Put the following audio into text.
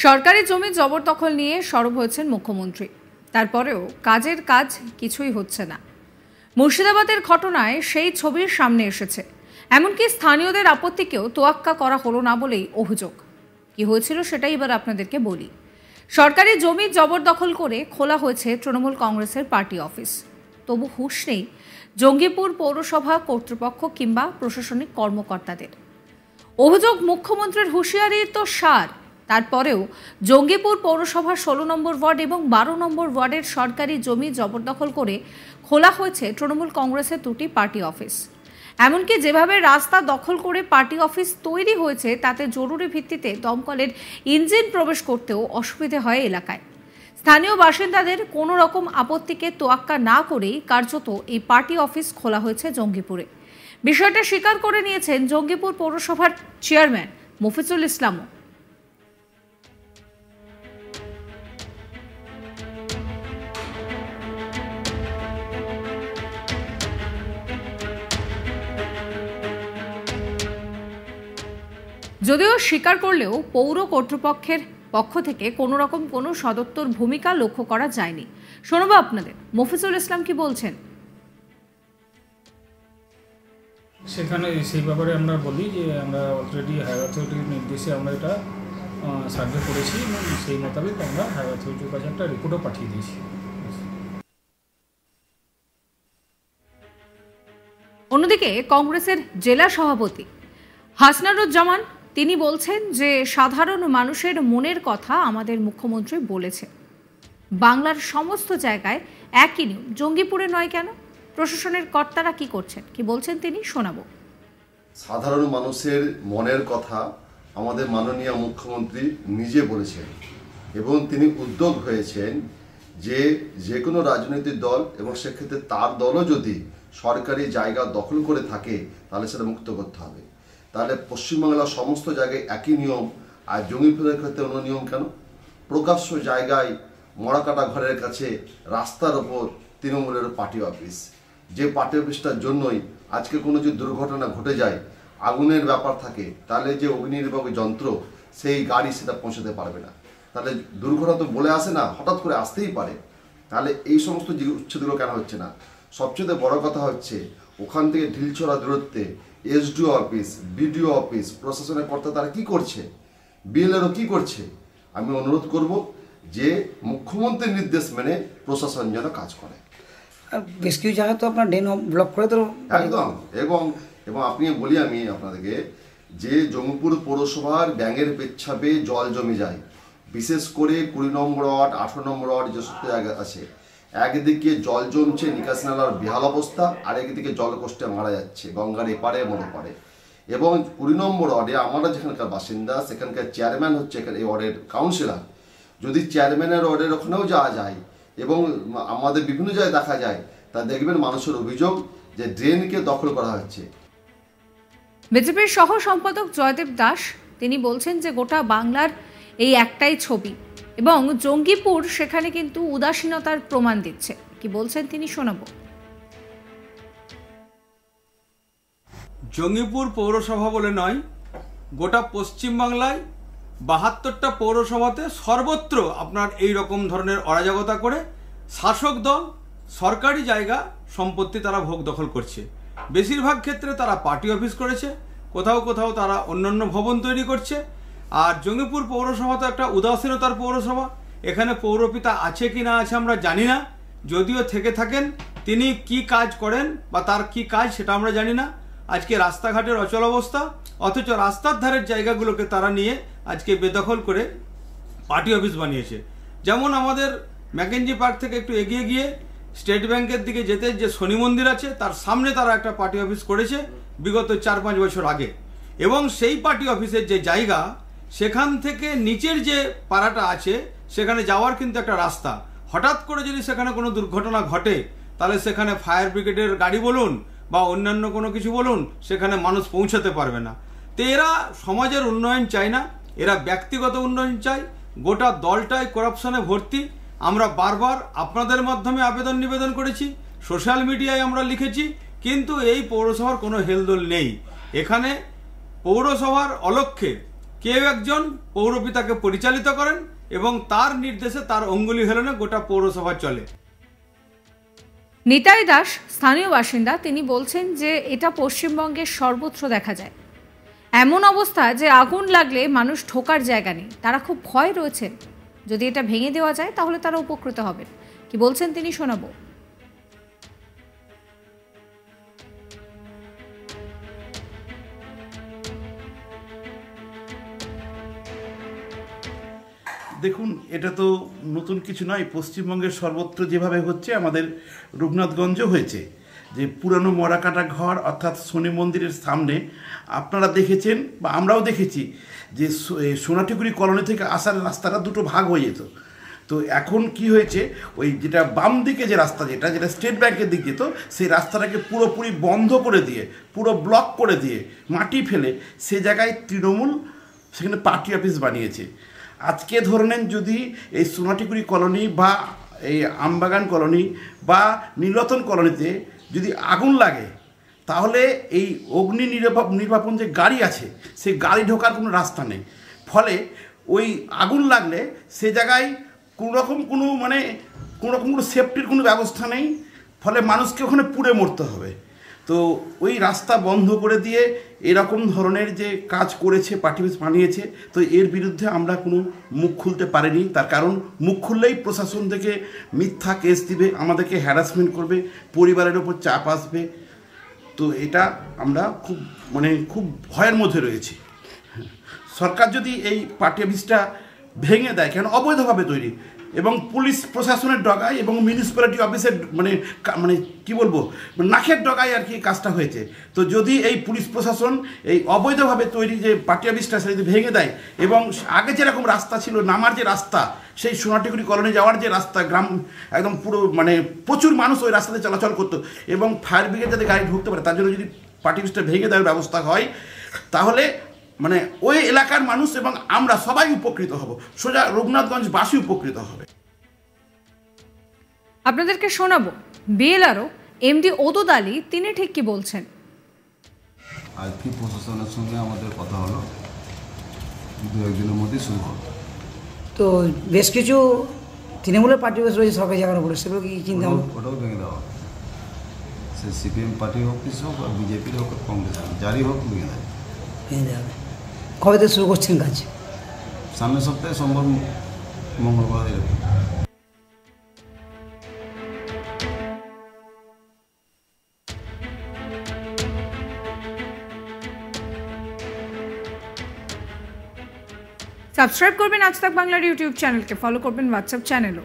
সরকারি জমি জবরদখল নিয়ে সরব হয়েছেন মুখ্যমন্ত্রী। তারপরেও কাজের কাজ কিছুই হচ্ছে না। মুর্শিদাবাদের ঘটনায় সেই ছবির সামনে এসেছে। এমনকি স্থানীয়দের আপত্তিকেও তোয়াক্কা করা হলো না বলেই অভিযোগ। কি হয়েছিল সেটাই এবার আপনাদেরকে বলি। সরকারি জমি জবরদখল করে খোলা হয়েছে তৃণমূল কংগ্রেসের পার্টি অফিস। তবু হুঁশ নেই জঙ্গিপুর পৌরসভা কর্তৃপক্ষ কিংবা প্রশাসনিক কর্মকর্তাদের। অভিযোগ, মুখ্যমন্ত্রীর হুঁশিয়ারির তো সার। তারপরেও জঙ্গিপুর পৌরসভার 16 নম্বর ওয়ার্ড এবং 12 নম্বর ওয়ার্ডের সরকারি জমি জবরদখল করে খোলা হয়েছে তৃণমূল কংগ্রেসের দুটি পার্টি অফিস। এমনকি যেভাবে রাস্তা দখল করে পার্টি অফিস তৈরি হয়েছে তাতে জরুরি ভিত্তিতে দমকলের ইঞ্জিন প্রবেশ করতেও অসুবিধে হয় এলাকায়। স্থানীয় বাসিন্দাদের কোনো রকম আপত্তিকে তোয়াক্কা না করেই কার্যত এই পার্টি অফিস খোলা হয়েছে জঙ্গিপুরে। বিষয়টা স্বীকার করে নিয়েছেন জঙ্গিপুর পৌরসভার চেয়ারম্যান মফিজুল ইসলামও। যদিও স্বীকার করলেও পৌর কর্তৃপক্ষের পক্ষ থেকে কোনো রকম কোনো সদর্থক ভূমিকা লক্ষ্য করা যায়নি। শোনাবো আপনাদের মফিজুল ইসলাম কি বলছেন। সেখানে সেই ব্যাপারে আমরা বলি যে আমরা অলরেডি হায়ার অথরিটির নির্দেশে আমরা এটা সার্ভে করেছি এবং সেই মোতাবেক আমরা হায়ার অথরিটির কাছে একটা রিপোর্টও পাঠিয়ে দিয়েছি। অন্যদিকে কংগ্রেসের জেলা সভাপতি হাসনারুজ্জামান তিনি বলছেন যে সাধারণ মানুষের মনের কথা আমাদের মুখ্যমন্ত্রী বলেছে। বাংলার সমস্ত জায়গায় একই নিয়ম, জঙ্গিপুরে নয় কেন? প্রশাসনের কর্তারা কি করছেন, কি বলছেন তিনি শোনাবো। সাধারণ মানুষের মনের কথা আমাদের মাননীয় মুখ্যমন্ত্রী নিজে বলেছেন এবং তিনি উদ্যোগ হয়েছেন যে কোনো রাজনৈতিক দল এবং সেক্ষেত্রে তার দলও যদি সরকারি জায়গা দখল করে থাকে তাহলে সেটা মুক্ত করতে হবে। তাহলে পশ্চিমবাংলার সমস্ত জায়গায় একই নিয়ম, আর জঙ্গিপুরের ক্ষেত্রে অন্য নিয়ম কেন? প্রকাশ্য জায়গায় মরাকাটা ঘরের কাছে রাস্তার ওপর তৃণমূলের পার্টি অফিস, যে পার্টি অফিসটার জন্যই আজকে কোনো যে দুর্ঘটনা ঘটে যায়, আগুনের ব্যাপার থাকে, তাহলে যে অগ্নিনির্বাপক যন্ত্র সেই গাড়ি সেটা পৌঁছাতে পারবে না। তাহলে দুর্ঘটনা তো বলে আসে না, হঠাৎ করে আসতেই পারে। তাহলে এই সমস্ত উচ্ছেদগুলো কেন হচ্ছে না? সবচেয়ে বড় কথা হচ্ছে ওখান থেকে ঢিলছড়া দূরত্বে এসডিও অফিস, বিডিও অফিস, প্রশাসনের কর্তা তারা কি করছে, বিএলআরও কি করছে? আমি অনুরোধ করব যে মুখ্যমন্ত্রীর নির্দেশ মেনে প্রশাসন যেন কাজ করে। বেশ কিছু জায়গায় তো আপনার ড্রেন ব্লক করে তো একদম। এবং আপনি বলি আমি আপনাদেরকে যে জঙ্গিপুর পৌরসভার ব্যাঙের পেচ্ছাপে জল জমে যায়, বিশেষ করে 20 নম্বর ওয়ার্ড, 18 নম্বর ওয়ার্ড যে সমস্ত জায়গা আছে, একদিকে জল জমছে, নিকাশ নালার বেহাল অবস্থা, আর একদিকে জলকষ্টে মারা যাচ্ছে গঙ্গার এপারে ওপারে। এবং 20 নম্বর ওয়ার্ডে আমরা যেখানকার বাসিন্দা, সেখানকার চেয়ারম্যান হচ্ছে এই ওয়ার্ডের কাউন্সিলর। যদি চেয়ারম্যানের ওয়ার্ডের ওখানেও যাওয়া যায় এবং আমাদের বিভিন্ন জায়গায় দেখা যায়, তা দেখবেন মানুষের অভিযোগ যে ড্রেনকে দখল করা হচ্ছে। বিজেপির সহ সম্পাদক জয়দেব দাস তিনি বলছেন যে গোটা বাংলার এই একটাই ছবি এবং জঙ্গিপুর সেখানে কিন্তু উদাসীনতার প্রমাণ দিচ্ছে। কি বলছেন তিনি শোনাবো। জঙ্গিপুর পৌরসভা বলে নয়, গোটা পশ্চিমবাংলায় 72টা পৌরসভাতে সর্বত্র আপনার এই রকম ধরনের অরাজকতা করে শাসক দল সরকারি জায়গা সম্পত্তি তারা ভোগ দখল করছে। বেশিরভাগ ক্ষেত্রে তারা পার্টি অফিস করেছে, কোথাও কোথাও তারা অন্যান্য ভবন তৈরি করছে। আর জঙ্গিপুর পৌরসভা তো একটা উদাসীনতার পৌরসভা। এখানে পৌরপিতা আছে কি না আছে আমরা জানি না। যদিও থেকে থাকেন, তিনি কি কাজ করেন বা তার কি কাজ সেটা আমরা জানি না। আজকে রাস্তাঘাটের অচল অবস্থা, অথচ রাস্তার ধারের জায়গাগুলোকে তারা নিয়ে আজকে বেদখল করে পার্টি অফিস বানিয়েছে। যেমন আমাদের ম্যাকেঞ্জি পার্ক থেকে একটু এগিয়ে গিয়ে স্টেট ব্যাংকের দিকে যেতে যে শনি মন্দির আছে, তার সামনে তারা একটা পার্টি অফিস করেছে বিগত 4-5 বছর আগে। এবং সেই পার্টি অফিসের যে জায়গা, সেখান থেকে নিচের যে পাড়াটা আছে সেখানে যাওয়ার কিন্তু একটা রাস্তা। হঠাৎ করে যদি সেখানে কোনো দুর্ঘটনা ঘটে, তাহলে সেখানে ফায়ার ব্রিগেডের গাড়ি বলুন বা অন্যান্য কোনো কিছু বলুন, সেখানে মানুষ পৌঁছাতে পারবে না। তো এরা সমাজের উন্নয়ন চায় না, এরা ব্যক্তিগত উন্নয়ন চায়। গোটা দলটাই করাপশনে ভর্তি। আমরা বারবার আপনাদের মাধ্যমে আবেদন নিবেদন করেছি, সোশ্যাল মিডিয়ায় আমরা লিখেছি, কিন্তু এই পৌরসভার কোনো হেলদোল নেই। এখানে পৌরসভার অলক্ষ্যে কেউ একজন পৌরপিতাকে পরিচালিত করেন এবং তার নির্দেশে তার অঙ্গুলি হেলনে গোটা পৌরসভা চলে। নিতাই দাস স্থানীয় বাসিন্দা, তিনি বলছেন যে এটা পশ্চিমবঙ্গের সর্বত্র দেখা যায়। এমন অবস্থা যে আগুন লাগলে মানুষ ঢোকার জায়গা নেই, তারা খুব ভয় রয়েছেন। যদি এটা ভেঙে দেওয়া যায় তাহলে তারা উপকৃত হবেন। কি বলছেন তিনি শোনাবো। দেখুন, এটা তো নতুন কিছু নয়। পশ্চিমবঙ্গের সর্বত্র যেভাবে হচ্ছে, আমাদের রঘুনাথগঞ্জও হয়েছে। যে পুরানো মরাকাটা ঘর অর্থাৎ শনি মন্দিরের সামনে আপনারা দেখেছেন বা আমরাও দেখেছি যে সোনাটিকুড়ি কলোনি থেকে আসার রাস্তাটা দুটো ভাগ হয়ে যেত। তো এখন কি হয়েছে, ওই যেটা বাম দিকে যে রাস্তা যেটা স্টেট ব্যাংকের দিক যেত, সেই রাস্তাটাকে পুরোপুরি বন্ধ করে দিয়ে, পুরো ব্লক করে দিয়ে, মাটি ফেলে সে জায়গায় তৃণমূল সেখানে পার্টি অফিস বানিয়েছে। আজকে ধরে নেন, যদি এই সোনাটিকুড়ি কলোনি বা এই আমবাগান কলোনি বা নীলরতন কলোনিতে যদি আগুন লাগে, তাহলে এই অগ্নি নির্বাপন যে গাড়ি আছে, সেই গাড়ি ঢোকার কোনো রাস্তা নেই। ফলে ওই আগুন লাগলে সে জায়গায় কোনো রকম সেফটির কোনো ব্যবস্থা নেই। ফলে মানুষকে ওখানে পুড়ে মরতে হবে। তো ওই রাস্তা বন্ধ করে দিয়ে এরকম ধরনের যে কাজ করেছে, পার্টি অফিস বানিয়েছে, তো এর বিরুদ্ধে আমরা কোনো মুখ খুলতে পারিনি। তার কারণ মুখ খুললেই প্রশাসন থেকে মিথ্যা কেস দিবে, আমাদেরকে হ্যারাসমেন্ট করবে, পরিবারের ওপর চাপ আসবে। তো এটা আমরা খুব ভয়ের মধ্যে রয়েছি। সরকার যদি এই পার্টি অফিসটা ভেঙে দেয়, কেন অবৈধভাবে তৈরি, এবং পুলিশ প্রশাসনের ডগায় এবং মিউনিসিপ্যালিটি অফিসের কি বলবো, নাকের ডগায় আর কি কাজটা হয়েছে। তো যদি এই পুলিশ প্রশাসন এই অবৈধভাবে তৈরি যে পার্টি অফিসটা সেটা যদি ভেঙে দেয়, এবং আগে যেরকম রাস্তা ছিল, নামার যে রাস্তা, সেই সোনাটিকুড়ি কলোনি যাওয়ার যে রাস্তা, গ্রাম একদম পুরো প্রচুর মানুষ ওই রাস্তাতে চলাচল করতো, এবং ফায়ার ব্রিগেড যাতে গাড়ি ঢুকতে পারে, তার জন্য যদি পার্টি অফিসটা ভেঙে দেওয়ার ব্যবস্থা হয়, তাহলে ওই এলাকার মানুষ এবং আমরা সবাই উপকৃত হব, সোজা রঘুনাথগঞ্জবাসী উপকৃত হবে। আপনাদেরকে শোনাবো বিএলআরও এমডি ওদুদ আলী, তিনি ঠিক কি বলছেন। আজকে প্রশাসনের সঙ্গে আমাদের কথা হলো, 2-1 দিনের মধ্যেই শুরু হবে। তো বেশ কিছু তৃণমূলের পার্টি অফিস রয়েছে সরকারি জায়গার উপরে, সেগুলো কি চিন্তা ওটাও ভেঙে দেওয়া হবে। সে সিপিএম পার্টি অফিস হোক আর বিজেপির হোক, কংগ্রেস হোক, যারই হোক ভেঙে দেয়। ভেঙে দেওয়া হবে। কবে থেকে শুরু করছেন কাজ? সামনের সপ্তাহে সোমবার মঙ্গলবার এরকম। সাবস্ক্রাইব করবেন আজ তাক বাংলার ইউটিউব চ্যানেলকে, ফলো করবেন হোয়াটসঅ্যাপ চ্যানেলও।